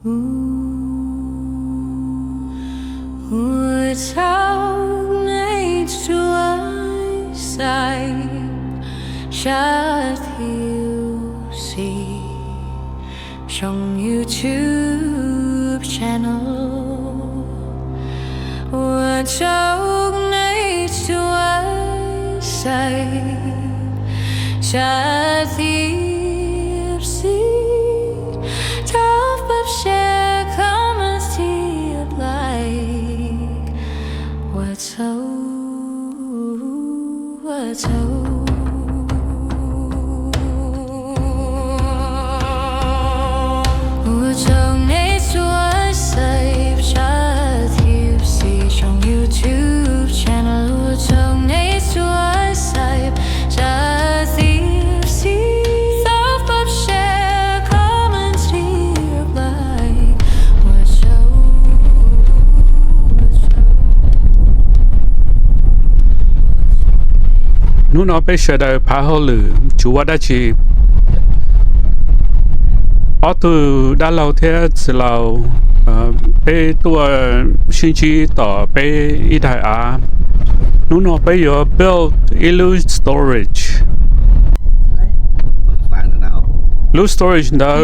Tsaug needs to saib, shut you see on YouTube channel. Tsaug needs to saib, shut you see Thov share comments Thiab like what's so needs to saib, shut you see on YouTube channel. Needs to saib, shut you see Thov share comments Thiab like what's so nu nó bây giờ đời phá hậu lử chú đã chỉ ở từ đã lâu thế từ lâu bây tua sinh chi tỏ bây ít đại à nu nó bây giờ build ilu storage lu storage đó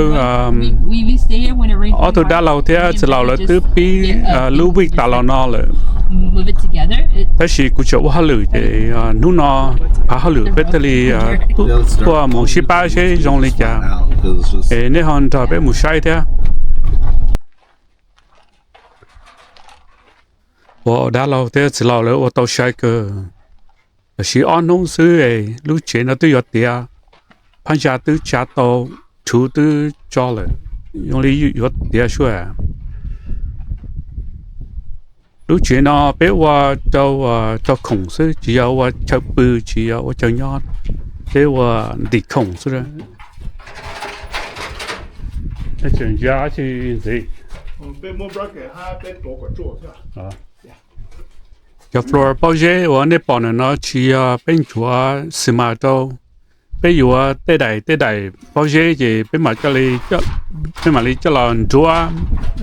ở từ đã lâu thế từ lâu là từ bi lu bị đã lâu nó là move it together. thế thì cũng chỗ hoa lử thì nu nó phá hậu lử bây giờ tua một số ba cái dùng lịch cả nên họ cho bé một sai thế我đã lâu thế只lâu了我到下个是安农事诶路钱都要点潘家都家到出都交了用力要点说路钱呢别我到空是只要我吃不只要我吃药别我抵空是的那全家去谁被目标给他被多个做是吧？啊cái floor bao giờ ở nơi bọn nó chỉ bên chúa xí mà đâu bây giờ tới đây bao giờ thì bên mà cho lần chúa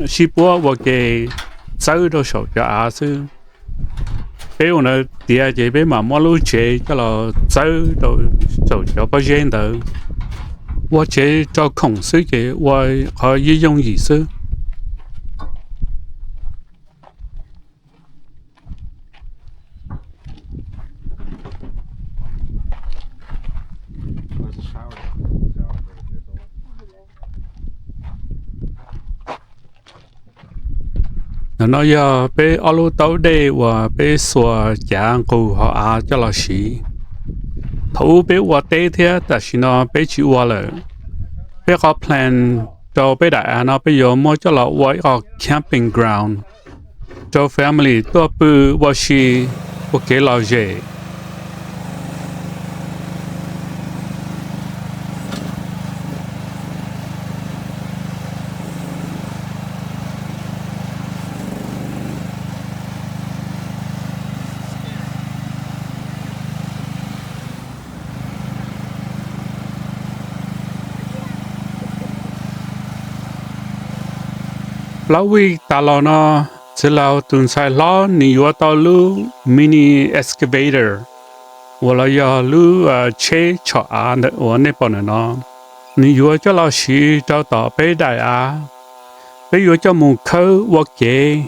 xí búa và cái sáu đồ sầu cho à sư bây giờ nó địa thì bên mà mua lúa chế cho là sáu đồ sầu cho bao giờ đó và chế cho khổng sư cái và họ dùng gì sư nó giờ bé alo tàu đây và bé xóa chàng cụ họ à cho là gì thấu bé qua tây thế tại vì nó bé chịu qua rồi bé có plan cho bé đại nó bây giờ mua cho là quay ở camping ground cho family tôi bự và gì ok là gì lão vi ta lo nó sẽ lao tuần sai lo nhiều tàu lu mini excavator hoặc là giờ lu chế cho ăn được ở nơi bọn nó nhiều cho lao xí cho tàu bé đại à bây giờ cho một khâu hoặc kế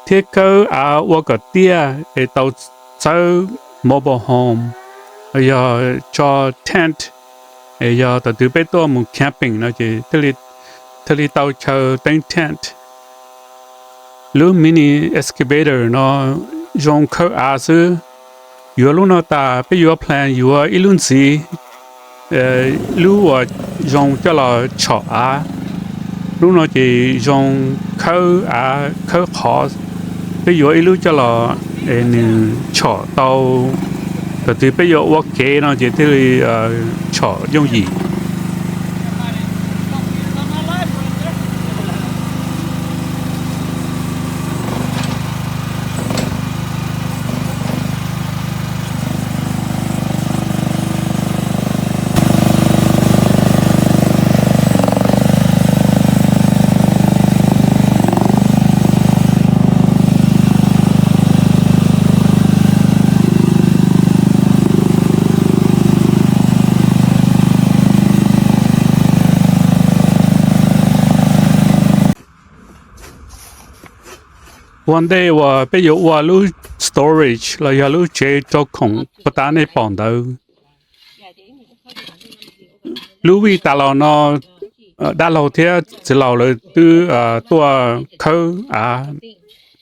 thiết khâu à hoặc cái tia để tàu sau mobile home giờ cho tent giờ tàu từ bé to một camping nó chỉ thế thì tàu chờ đánh tent lu mini excavator nó dùng khâu à sư vừa lúc nó ta bây giờ plan vừa ilun gì lu dùng cho là chọ à lúc nó chỉ dùng khâu à khâu khó bây giờ ilun cho là chọ tàu thì bây giờ ok nó chỉ thì chọ dùng gì one day 我被有我录 storage 了，要录接做空不打那帮到。录位大佬呢，大佬贴只老了都多扣啊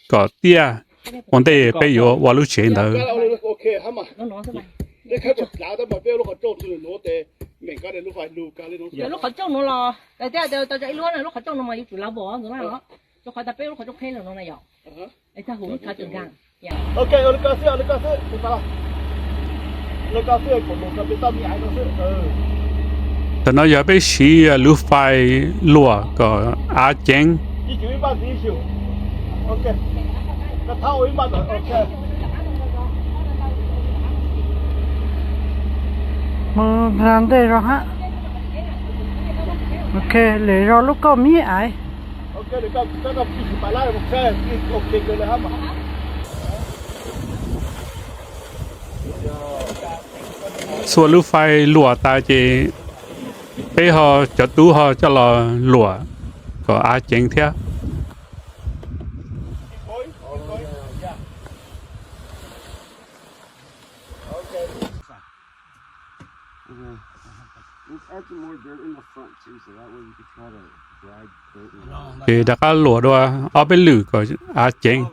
个爹，one day 被有我录接到。OK 好嘛，你睇個拿得咪俾碌個做出嚟攞地，明家你碌塊路家你攞。有碌個種咯咯，但係就一攞嚟碌個種咯嘛，要住老婆咁樣咯，就快啲俾碌個種開了咯那有。你睇好睇住間。OK，我哋教師，明白啦。我教師係同路上邊當面嗌到先。但係又被洗錄塊落個阿晶。依條一百幾條 ，OK。個頭一百就 OK。làm đây rồi hả? Ok, để rồi lúc có mía ai? Ok, để các chị bà lại một xe, ok cái này hả mà? Số lúc phải lùa ta chỉ bây họ cho tú họ cho là lùa có ai chén thế. Thì đã có lúa rồi, ở bên lử có á chén.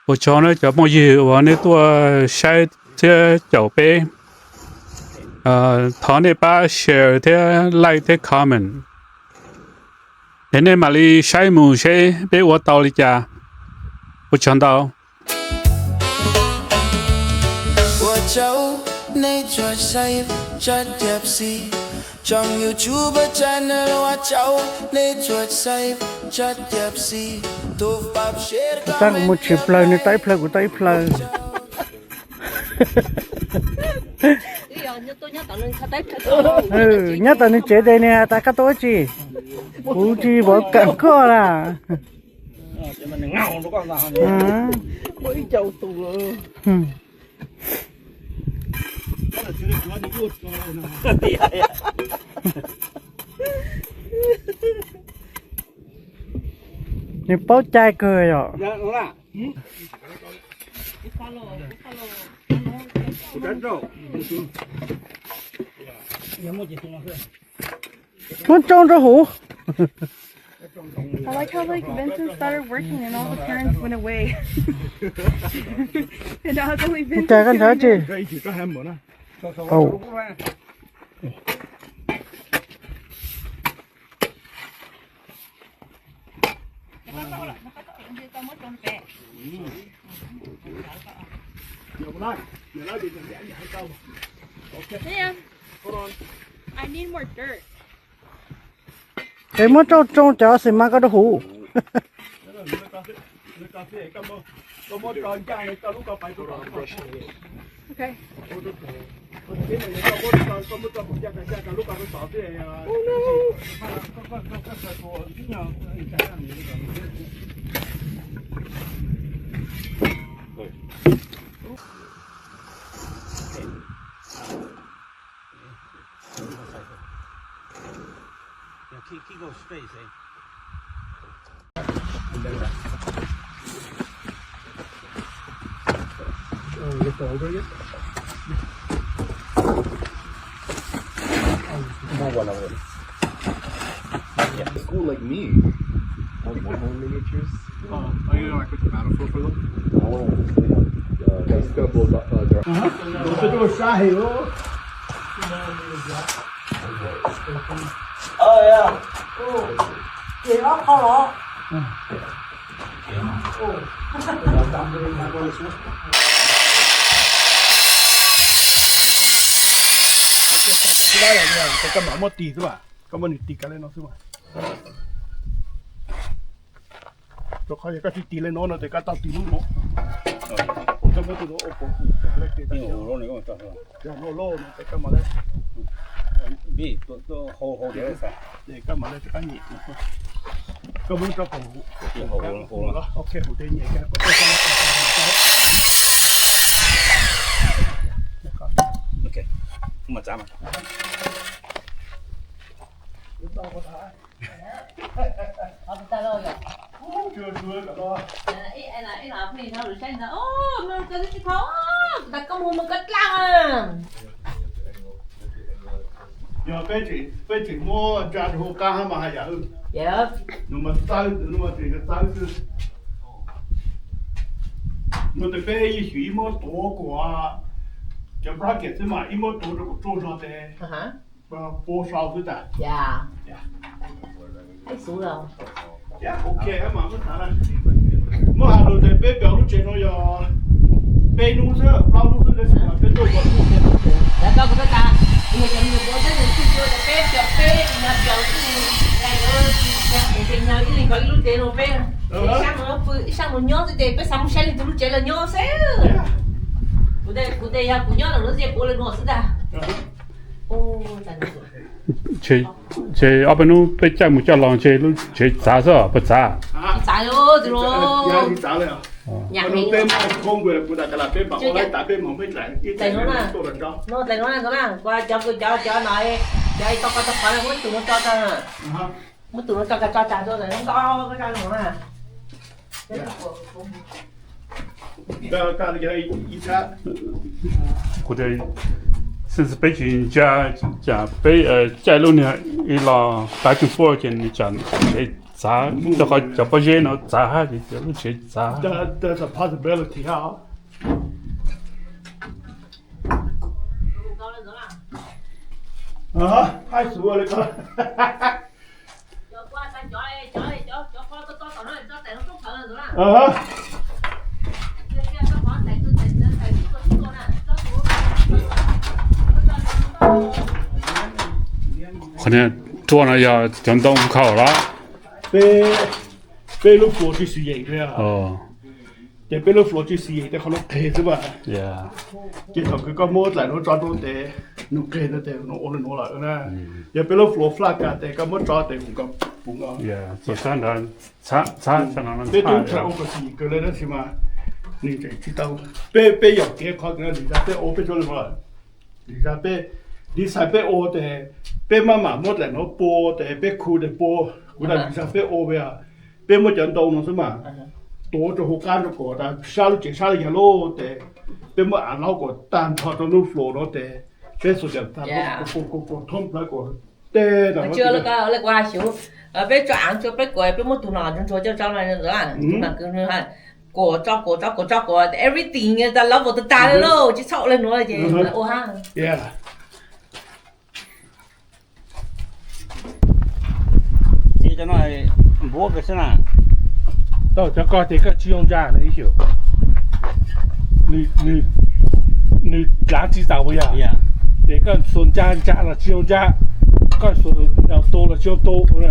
Tôi cho nó cho mọi gì, và nếu tôi sai thế cháu bé, thằng này ba share thế like thế comment. Đến đây mà đi sai mù sai bé tôi tao đi cha, tôi chọn tao. Nay cho saib cho Thiab trong YouTube channel wa cháu nay cho saib cho Thiab Thov bab share Ta cũng một chip lời này tay phơi của tay phơi. Nhớ tao nên chế đây nè, ta cắt tối chi, cú chi bỏ cạn co là. Mỗi chậu tù. Ni bao chai cười rồi. Dạ, đúng là. Muốn trông cho hủ. I like how like Vincent started working and all the parents went away. And now it's only Vincent. Chai con thở chi? Cái chỉ có hai món à. Ồ. Yeah. I need more dirt. Cái muốn trông chó sẽ mang cái đồ hủ. Okay. Keep going straight, eh? Lift over again. School like me. I want more miniatures. Are you like a battlefield for them? I want to play basketball. Nó cho xa hiểu. yeah. Chị ốc khó lọ. Cái này là cái cầm bảo một tỷ thôi à? Cầm một tỷ cái lên nó thôi mà. Cho khai cái tỷ lên nó thì cái tao tỷ luôn nó. Trong cái tụi nó ốp Cái hồ này có một trò nó lô nó cái cầm mà lên. Bị tôi hồ để sao? Để cầm mà lên cái nhị. Cầm muốn cho hồ đó. Ok, hồ tây nhị cái. Ok. Không mà dám à? ấy là phi thao được xem là ô mà cái thao ta có mua một cái lăng giờ bây chỉ mua ra hồ cá mà hay vậy dạ nhưng mà chỉ cái sao chứ mà từ bây giờ chỉ mua tổ của cho ra cái gì mà mua tổ được做上的hả bố sao thế ta dạ thấy xuống rồi dạ ok mà không sao đâu mà hà nội thì bây biểu lúc trên nó giờ bây nung sữa bao nung sữa cái gì mà bây tôi còn đã có cái ta bây giờ mình có cái gì chưa là bé nhà biểu cái này cái nhà cái này có lúc trên nó bé sang nó nhớ thì bé sang xe thì lúc trên là nhớ xe cụ đây ya cụ nhớ là nó dễ cụ lên ngõ sữa ô tại nó chế ở bênนู้被摘木叫狼chế lúc chế炸是吧不炸炸哟这咯nhà đi炸了nhà mình bên mà không về cụ đã cái là bên bảo lại tại bên mà mới lại tại nó là nó tại nó là qua cho nói cho tao phải là muốn tụi nó cho ta muốn tụi nó cho trả cho rồi nó có cái cái nó nè cái cái一下或者甚至北京加北在路呢一拉大中福建的讲chế炸都好叫不热闹炸下去就chế炸 there's a possibility 哈太熟了那个可能做了要讲东口了被路佛去实验的啊哦แต่被路佛去实验的เขาต้องเทใช่ป่ะ yeah กินเขาคือก็มดหลายรถจอดรถแต่นุกเกนแต่นุโอเลโนละนะอย่าไป路佛ฟลากาแต่ก็มดจอดแต่ผมก็ผมก็ yeah 做三单查像那被都查我个是个来的是嘛你这知道被有给考个你在被我被做了嘛你在被你才被我的被妈妈มดหลายรถโปแต่被ครู的โปกูได้你在被我ไปอ่ะ被มดจันโตน是嘛多就好干咗個，但係沙都淨沙都嘢咯，但俾乜眼撈個單拍到都 flow 咯，但即係屬於個通那個，但chưa là qua xíu bé cho ăn cho bé quậy bé mua tụi nào cho cho này nữa à tụi nào cứ như này cổ cho everything is the love of the time lo chứ sợ lên nữa chứ ô ha yeah chỉ cho nó bố cái thế nào到这个这个使用家那一宿，你垃圾咋回呀？这个孙家了使用家，个说要多了就多了。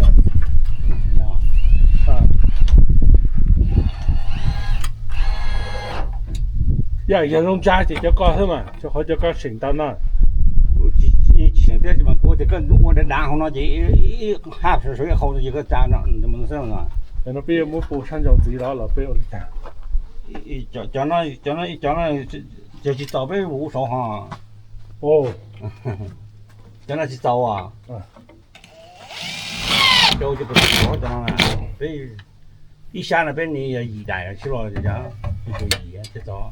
啊，呀，人用家这就搞什么，就好就搞承担了。前边什么，我这个我的然后呢，这一下水后头一个站着，怎么弄啊？那边我补上就知道了，被我讲。叫那就是找被无手哈。哦，叫那去找啊。找就不找叫那，所以一下那边你也一代去了，就这样就一去找。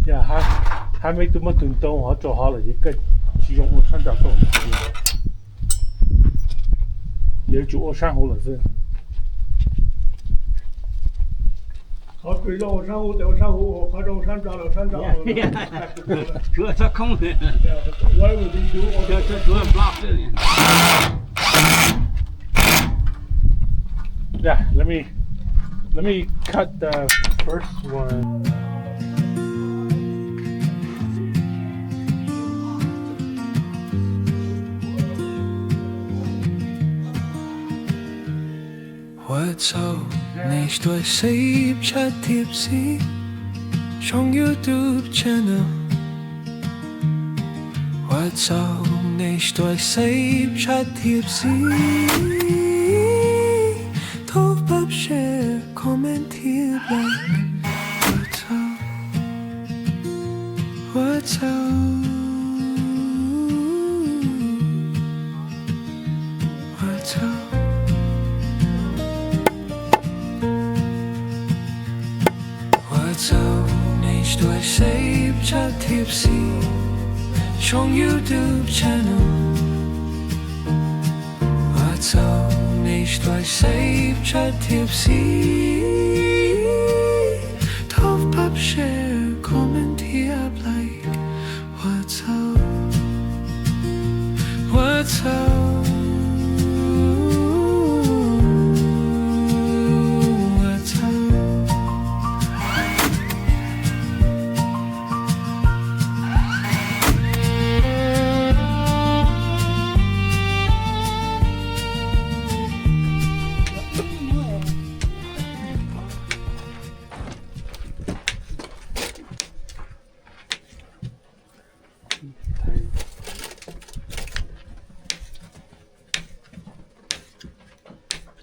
呀，还没这么等到我做好了一个。其中我上脚手，也煮我上火了是。好，对了，我上火，对我上火，我快着我上着了，上着了。这空的。我也没丢，这主要 block 这里。Yeah, let me cut the first one. What's up? Next to saib chat tipsy trong YouTube channel. What's up? Next to saib chat tipsy. Thov, share, comment here like. What's up? What's up? trong YouTube channel và sau này tôi saib chat thiab Thov pop share comment thiab like what's up what's up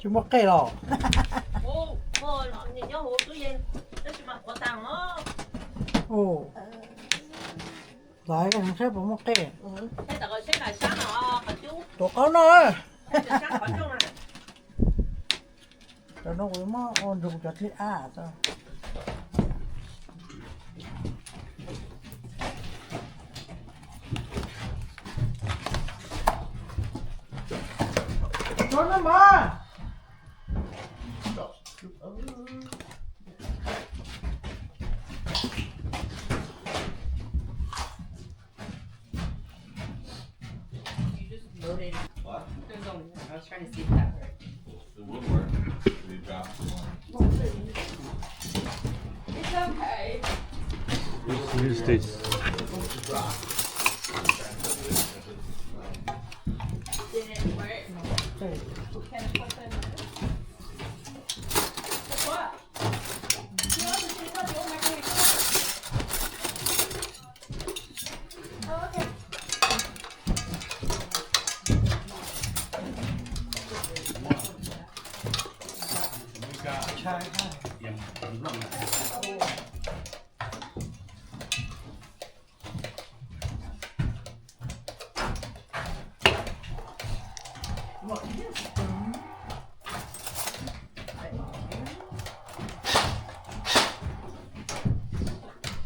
Chú mất cây rồi. Ô, nhìn nhớ hồ túi yên. Nó chỉ mặc quả tàng đó. Ồ. Đấy, thằng sếp cũng mất cây. Thế tao gọi xếp lại sáng nó, hả chú? Tụi con ơi. Thế tao sáng khỏi chung này. Tụi nó cũng mất ôn dùng cho thiết à sao? Con nó mà. What? I was trying to see if that worked. It would work. We dropped one. It's okay. Use this. Did it work? Can I put that in? What? You know the thing about the old microwave? Oh, okay.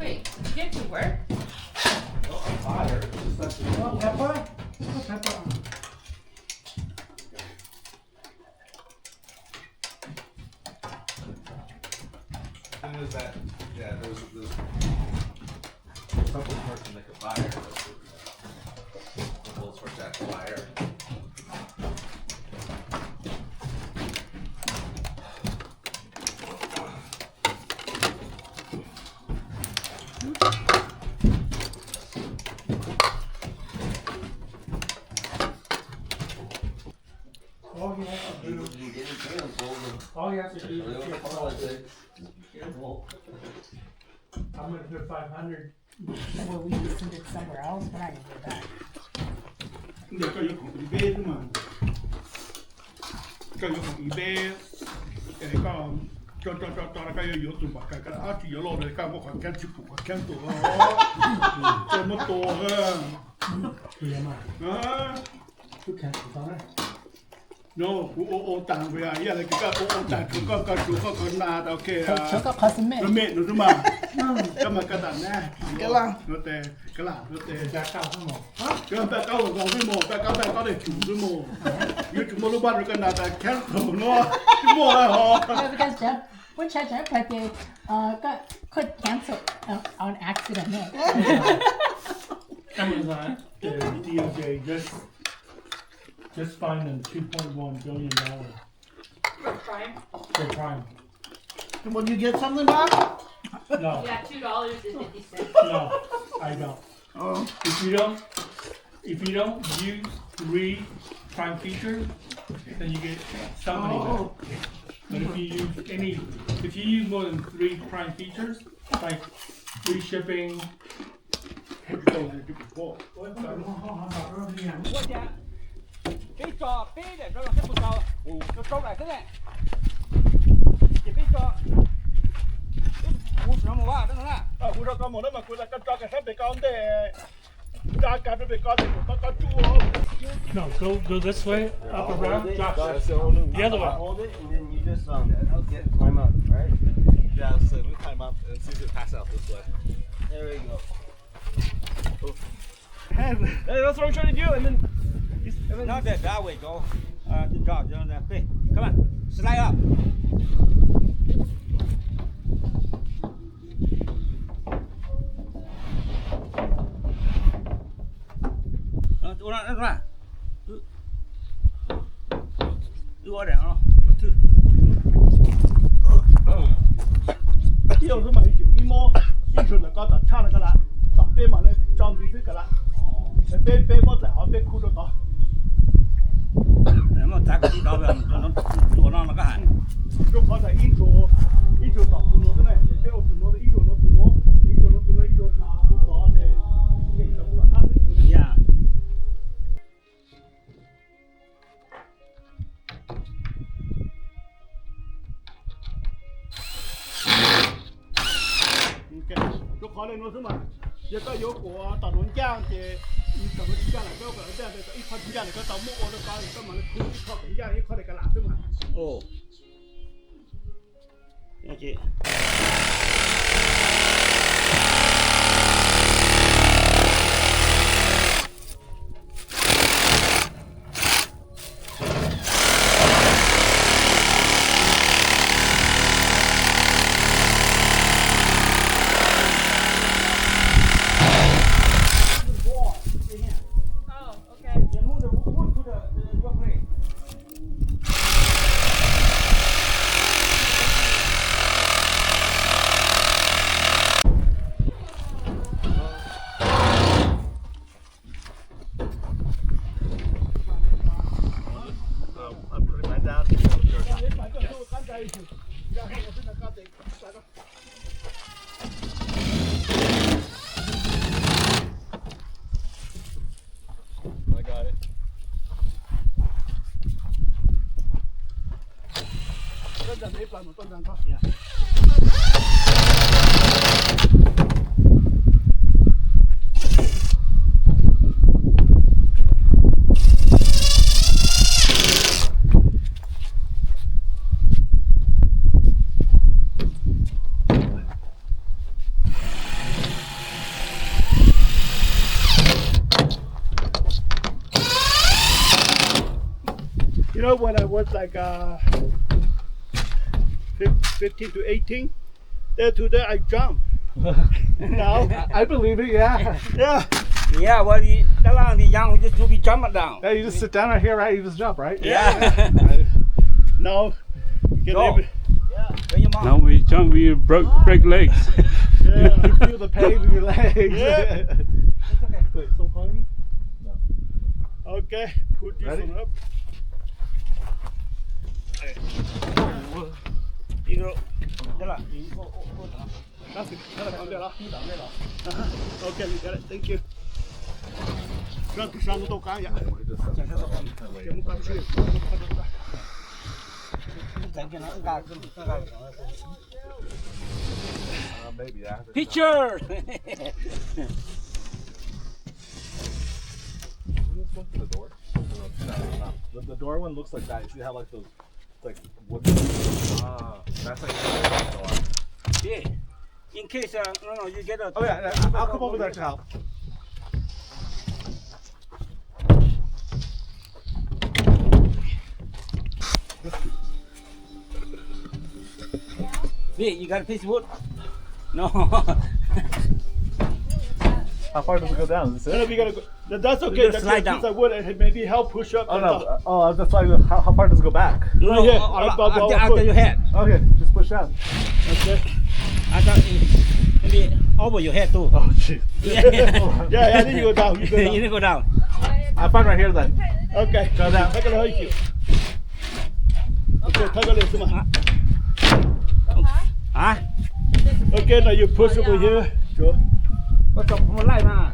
Wait, did you get to work? Pepper. Pepper. And there's that, yeah, there's a couple parts to make a fire. The holes for that fire. All you have to do is get careful. I'm gonna put 500. Well, we can send it somewhere else, but I can do that. เดี๋ยวก็ยกของอีเบ้ขึ้นมาก็ยกของอีเบ้แต่ก็จอแล้วก็ยกตัวบักก็อาจจะยกโลเลยก็ขอแค่ชิบขอแค่ตัวจะมาตัวเออ Tụi em à, อ่า tụi kẹt của tao đấy. no โอต่างเวลาอย่างไรก็โอต่างก็จุก็นาแต่โอเคอ่ะ 저거 가슴에. รถเมล์หนูจะมาก็มากระดานแน่กระลังรถแต่กระลารถแต่ Giá cao không mỏ. ก็แปะเก้าสองชั่วโมงแปะเก้าได้ถึงชั่วโมงยืดชั่วโมงรูปบ้านเราก็นาแต่แค่สองเนาะชั่วโมงอะไรหรอ Because Jeff, when Tshaj could cancel on accident. Amazon, the DOJ just fined them $2.1 billion Prime? for crime. Will you get something back? No, Yeah, $2.50. no, I don't. Oh. If you don't use 3 prime features, then you get some money back. But if you use more than 3 prime features, like free shipping, cái trò bé để nó là cái bột tàu nó trâu lại thế này chỉ biết cho nó một ba đó là Cú đó có một đó mà cú là con cho cái sắp bị con để ra cả nó bị con thì có chú No, go this way, up around, Josh. The other one. Hold it, and then you just climb up, right? Yeah, so we climb up and see if it pass out this way. There we go. That's what I'm trying to do, and then. Not that way, Joe. Good job, Joe. Okay, come on, slide up. Yêu thứ mà chịu im mô, im chuẩn là có tờ cha là cái lá, tờ bên mà này trong gì cái lá, bên mất lại họ bên khu đó tờ. Nếu mà chắc cái đó là nó chùa nó có hại. Lúc có thể ít chỗ tờ tụ nó cái này, bên tụ nó ít chỗ nó tụ nó, ít chỗ nó tụ nó ít chỗ tụ nó để cái gì đó cũng là ăn. Yeah. lúc khó lên nó thứ mà giờ có yếu của tàu nón giang thì tàu nón giang là cái cái cái ít phần giang là cái tàu mũ nó có cái mà nó cứ khó cái giang ít khó để cái lạ thứ mà Ồ. Ok. You know, when I was like 15 to 18, there to there I jumped. Now I believe it, yeah. yeah. Yeah, well, that long the young just to be jumping down. Yeah, you just sit down right here, right? You just jump, right? Yeah. Now get Go. every, Now we jump, we break legs. yeah. You feel the pain in your legs. Yeah. Wait, so funny? Okay, put this Ready? one up. You know, That's it. Okay, you got it. Thank you. Run to some little guy. Maybe after. Picture. The door? No. The door one looks like that. You see how like those, like wood. Ah, that's like the door. Yeah. In case no, you get a. Oh yeah, I'll come over there to help. Yeah, you got a piece of wood. No. How far does it go down? Is this No, it? we gotta go. That's okay. gotta That's slide a piece down. of wood and maybe help push up. Oh and no. Oh, that's why. How far does it go back? No, here, after your head. Okay, just push down. Okay. Maybe over your head too. Oh jeez. Yeah. Yeah, then you go down. You go You down. need to go down. I find right here then. Okay. Go down. Take a look at you. Okay, take a look. Come on. Hả? Okay, now you push over here. Sure. Có chồng một lại mà.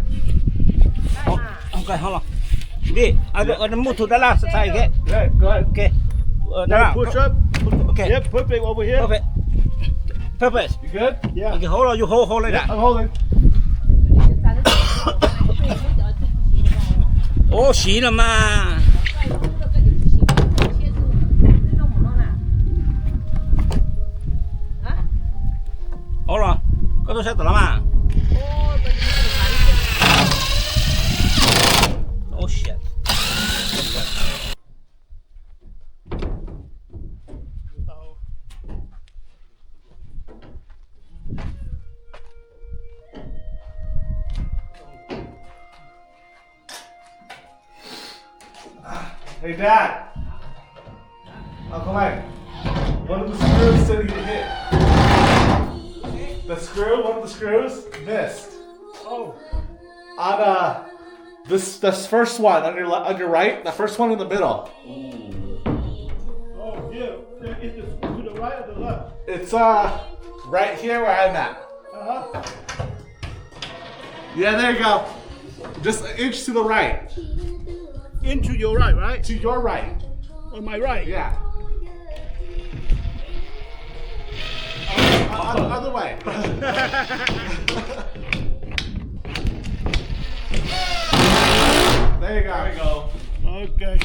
Ok, hold on. Đi, ở mút thủ đó là sai cái. Okay, go ahead. Ok. Đó Now là. push up. Okay. Yep, perfect over here. Perfect. Perfect. You good? Yeah. Okay, hold on, you hold like that. I'm holding. Ồ, xí rồi mà. Hold on. Có tôi sẽ tự lắm à? Hey, Dad. Uncle Mike. One of the screws didn't get hit. The screw, one of the screws missed. Oh. On this first one on your right, the first one in the middle. Oh, yeah. Is it to the right or the left? It's right here where I'm at. Uh-huh. Yeah, there you go. Just an inch to the right. Into your right, right? To your right. On my right? Yeah. Other way. There you go. There you go. Okay.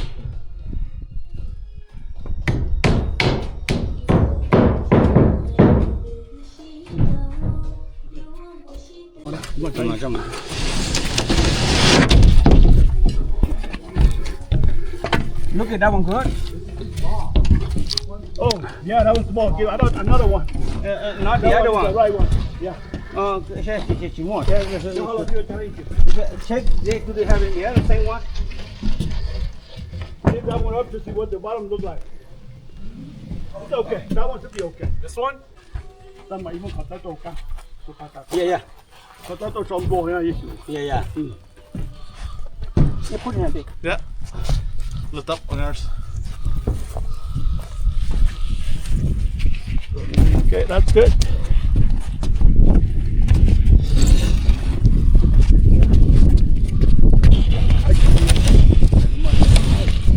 Look at that one good. Oh, yeah, that was small. Give another one. Not the That other one's one. the right one. Yeah. She wants. Check. Check. Do they have it? Yeah, the same one. Lift that one up to see what the bottom looks like. It's okay. That one should be okay. This one? That might even cut that okay. Yeah. Cut that some go here. Yeah. You put it in there. Yeah. Lift up on yours. Okay, that's good.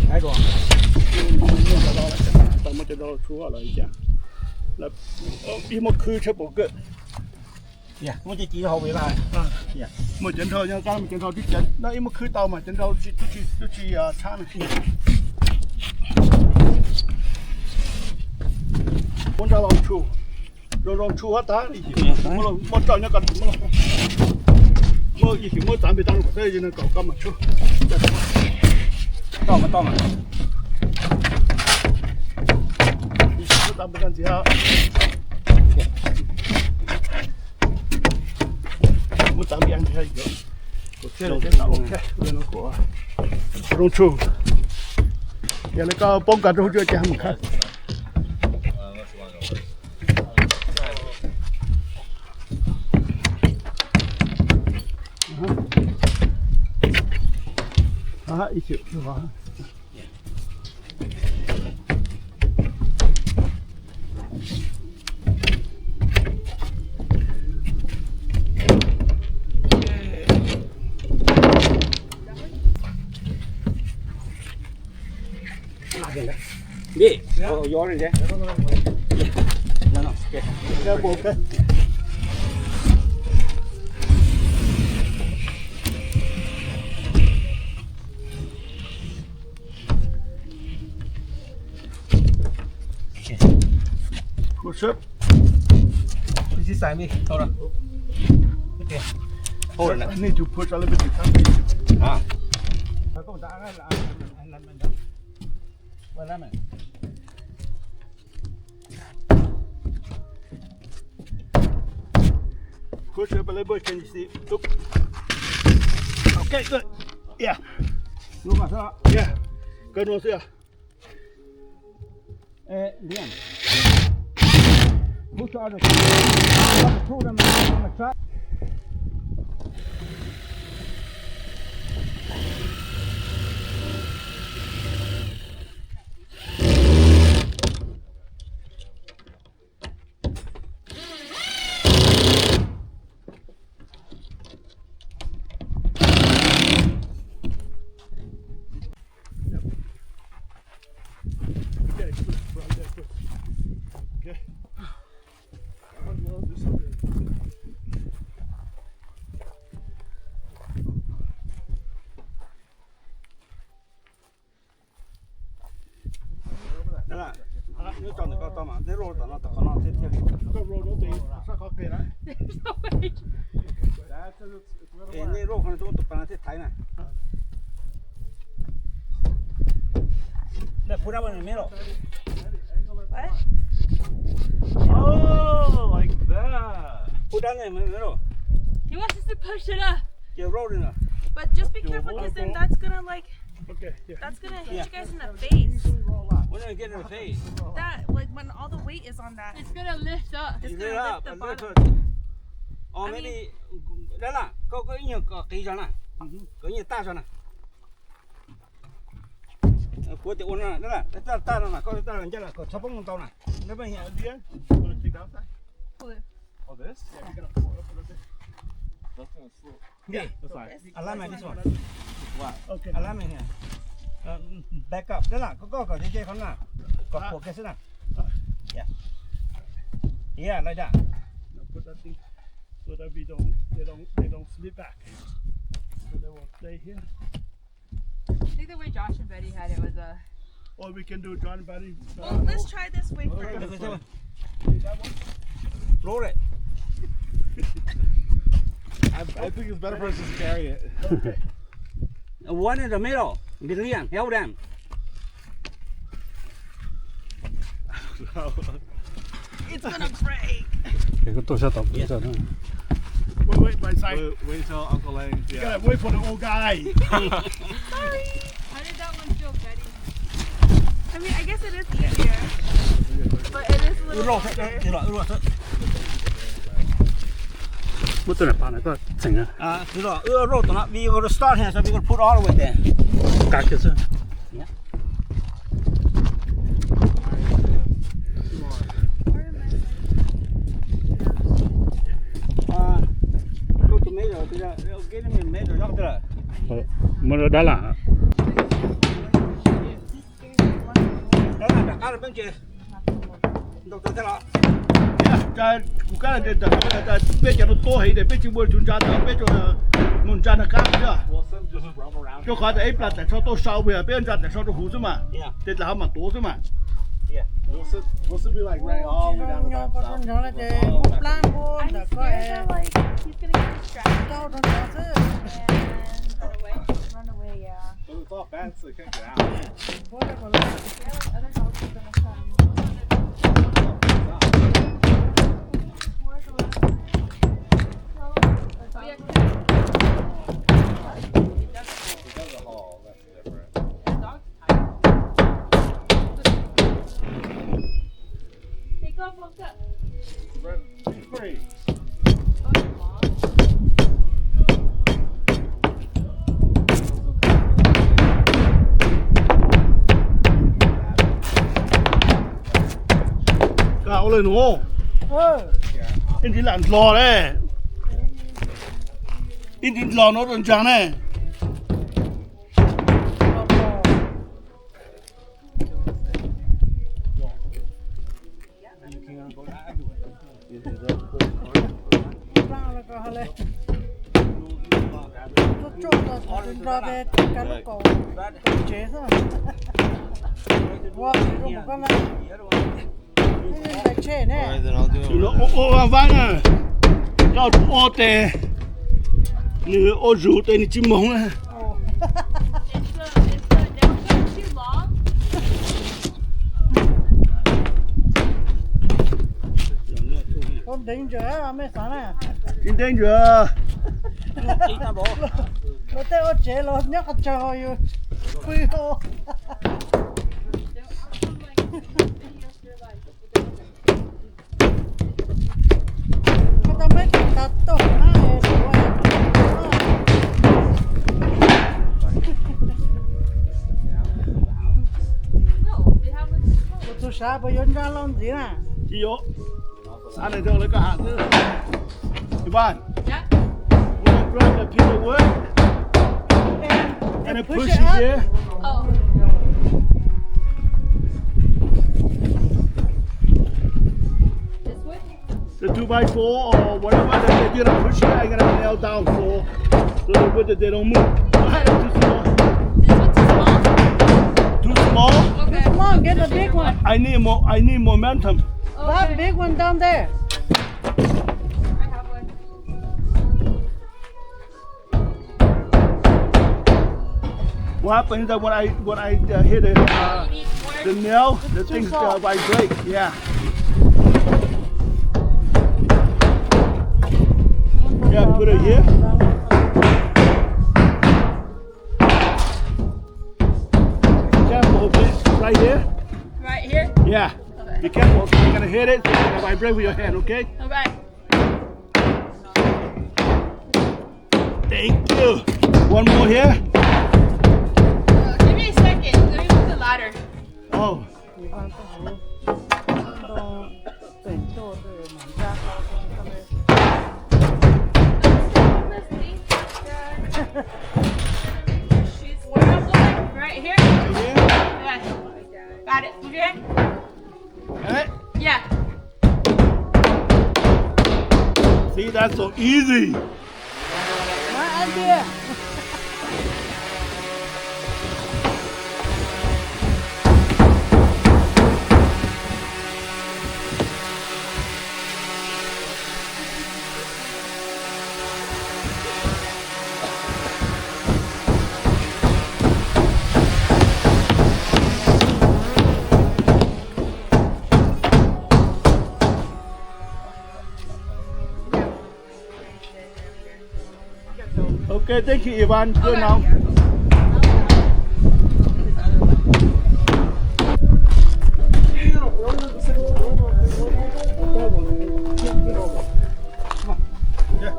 Hai đồ. Tao mới cho nó chúa lại chả. Là đi một khứ cho bộ cơ. Yeah, muốn chỉ hậu về lại. Yeah. Một chân thôi nha, cái một chân thôi đi chân. Nó đi một khứ tao mà chân thôi chỉ chán này. Muốn ra lòng chu. Rồi lòng chu hết ta đi. Một trò nhá cần một ý mới tạm biệt tao có thể nên cậu cầm mà chu. To mà. Tạm biệt anh chị ha. Muốn tạm biệt anh chị ha. Ok, nó của lòng chu. Giờ này có bông cả rau chưa chả một khác. Ý chịu được rồi. Đi. Gió lên đấy. No. Okay. Push up. This is time. Hold on. Okay. Hold on. I need to push a little bit. Ah. Push up a little bit. Can you see? Oop. Okay, good. Yeah. Yeah. Good one, yeah. Liam. Push out the two them on the track. Nếu chọn được con tôm mà, nếu rô tao nó sẽ theo đi. Có rô nó thì sao có kề đấy. Nếu rô con tụi nó sẽ thái này. Để put up in the middle. What? Oh, like that. Put down in the middle. He wants us to push it up. Yeah, roll in there. But just be careful because then that's gonna like Okay, yeah. That's gonna hit you guys in the face. We're gonna get in the face. That, like, when all the weight is on that. It's gonna lift up. It's Lift gonna up lift the and lift bottom. it. Or maybe đó là có nhiều cái cho nè, có nhiều ta cho nè. Của tiểu ôn đó là ta nè, có ta là chắc là có sắp bông tao nè. Nó bây giờ Yeah. Wanna take that outside? Oh, this? Yeah, you're gonna pull it up a little bit. That's gonna slow. yeah. That's fine. Alarm this one. Wow. Okay. Alarm here. Back up. Đó là có cái không nè. Có cái nè. Yeah. Yeah, like that. Now put that thing so that they don't slip back. So they will stay here. I think the way Josh and Betty had it was a. Or we can do John Barry. Well, let's try this way first. Roll it. I think it's better for us to carry it. One in the middle. Billion, hold them. It's gonna break. Cái tôi sẽ tập bây giờ nữa. Wait, my side. Wait till Uncle Lang. You gotta wait for the old guy. Sorry. How did that one feel, Betty? I mean, I guess it is easier. But it is a little longer. Mất tôi là bạn này có chỉnh à? Thế rồi, roll tụi nó. We gonna start here, so we gonna put all the way there. Cả cái gì? Yeah. Go to measure. Get him in measure. Đó là. Mà đó là. Đó là đặt ở bên trên. Đâu tới đó. Yeah, cũng cái là bây giờ nó to hay để bây giờ muốn chúng ta đó bây giờ muốn ra nó cắt chứ. Well, some just rub around. Cho khỏi để plạt để cho tôi sau bây giờ bây giờ để cho tôi hú chứ mà. Yeah. Để là mà to chứ mà. Yeah. We'll still be like running all the way down the back south. I'm scared that, like, he's gonna get distracted and run away, yeah. But it's all fenced, so they can't get out. Yeah, like other dogs are gonna come. Because of the hall, that's different. Take off, look up. It's free. Cao lên đúng không? Anh chỉ làm lò đấy. Anh chỉ lò nó đơn giản này. Nó ô vang à, nó ô tè, như ô rượu tè như chim mông à. Is the downshot too long? Con đánh rửa mấy sáng à? Chính đến chưa? Nó tới ô chế nó nhắc cho hồi quy hô. Tao mới đặt tổ hai rồi. No, they have like. Tôi sao bây giờ ra làm gì nè? Chị vô. Sáng này thôi lấy cả hạt nữa. Ivan, Yeah. we'll grab a piece of wood and then push it here. Oh. This way? The 2x4 or whatever that you're gonna push it, I'm gonna nail down so the wood that they don't move. Too small. This one's too small? Too small. Okay. Come on, get the big one. I need momentum. That big one down there. I have one. What happens is that when I hit it, You need more. the nail, the too things soft. vibrate. Yeah. Yeah, put it here. right here. Right here? Yeah. Be careful. You're gonna hit it. So you're gonna vibrate with your hand. Okay. Okay. Thank you. One more here. Give me a second. Let me move the ladder. Oh. Where am I going? Right here? Right here. Okay. Got it. Move your hand. Alright. Yeah. See, that's so easy. Okay, thank you, Ivan. Good now.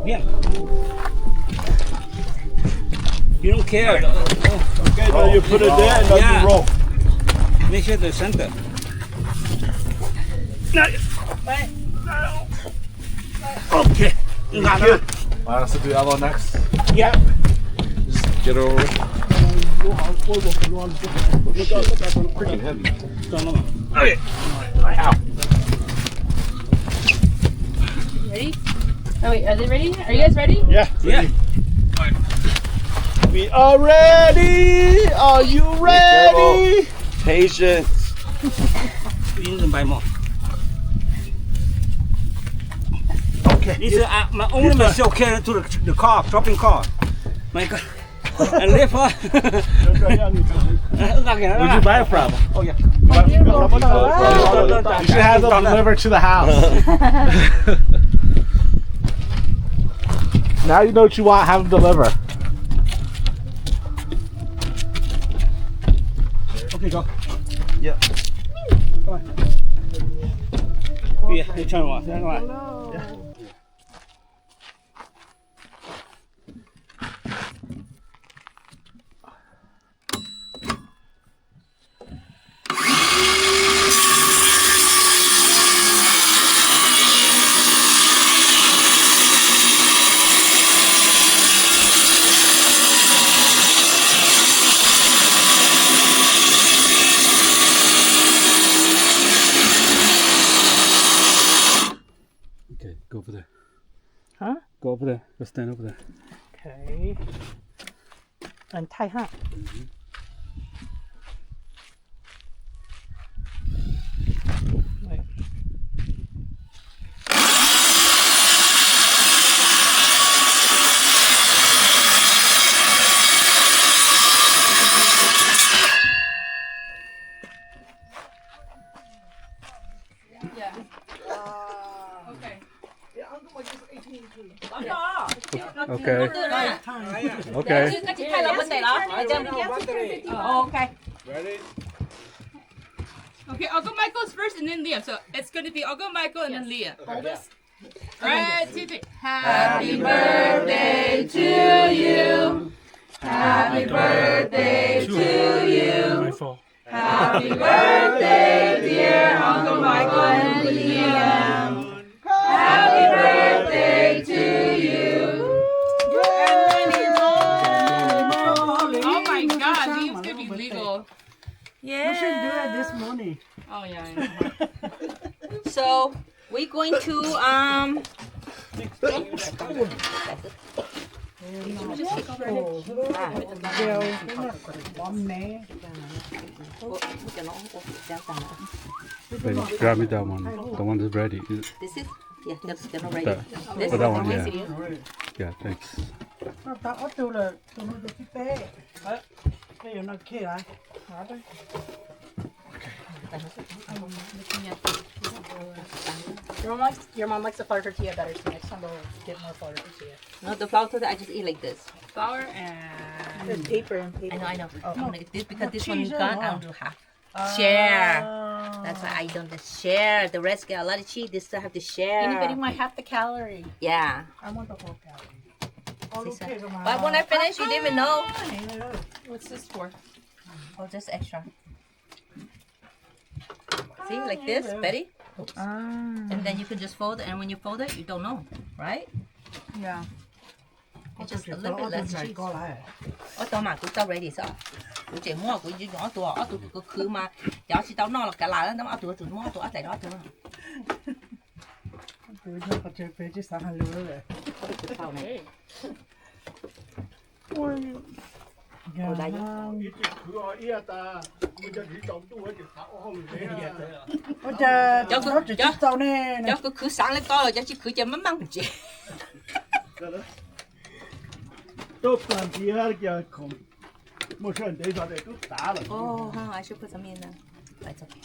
Yeah. You don't care. Okay, now you put it there and then Yeah. you roll. Make sure the center. Okay. Thank you. Want us to do elbow next? Yeah. Just get it over. Freaking heavy. Okay. Ready? Oh wait, are they ready? Are you guys ready? Yeah. Yeah. We are ready. Are you ready? Patience. You need to buy more. Okay. This is my only myself carry to the car, shopping car. My God. And lift her. Where'd you buy it from? Oh yeah. You should have them delivered to the house. Now you know what you want, have them deliver. Okay, go. Yeah. Come on. Yeah, you turn one. Turn one. Okay, go over there. Huh? Go over there. Go stand over there. Okay. And tie up. Wait. Yeah. Okay. Okay. Okay. Okay. Ready? Okay, I'll go Michael's first and then Liam. So it's gonna be I'll go Michael and then Liam. Hold this. Right, 2, 3. Happy birthday to you. Happy birthday to you. My fault. Happy birthday, dear Uncle Michael and Liam. Happy birthday to you. Oh my God, Liam's gonna be legal. Yeah. We should do it this morning. Oh yeah. I know. So we're going to Then grab me that one. The one that's ready. this is yeah, they're not ready. That, This that one, yeah. is Yeah, thanks. Ta ớt tiêu là tụi nó được cái té. Bây giờ nó kia lại. Hả đấy. Your mom likes the flour tortilla better, so next time we'll get more flour tortilla. No, the flour tortilla I just eat like this. Flour and There's paper and paper. I know. I'm gonna eat this because this one is gone. I'll do half. Share. That's why I don't share. The rest get a lot of cheese. They still have to share. Anybody want half the calorie? Yeah. I want the whole calorie. But when I finish, you didn't even know. What's this for? Oh, just extra. See, like this, Betty. And then you can just fold it, and when you fold it, you don't know, right? Yeah. It's just a little bit less cheese. Tao mà cũng tao ready sao? Cũng chỉ mua cũng chỉ nhỏ tuổi, ở tuổi cái khứ mà, giờ chỉ tao nó là cái lá nó ở tuổi tuổi mua tuổi ở tại đó thôi. Tuổi nó có chơi phê chứ sao hành lứa rồi. Tao này. Ôi. Ở đây. 그거 이었다. 이제 이 정도 이제 다 오면 돼. Ôi trời, nó chỉ chút tao nè. Cho cái khứ sáng lên to rồi, cho chỉ khứ cho mắm măng chị. 또 plantear cái không. Một số để cho để cứ đá rồi. Oh, I should put some in there. That's okay.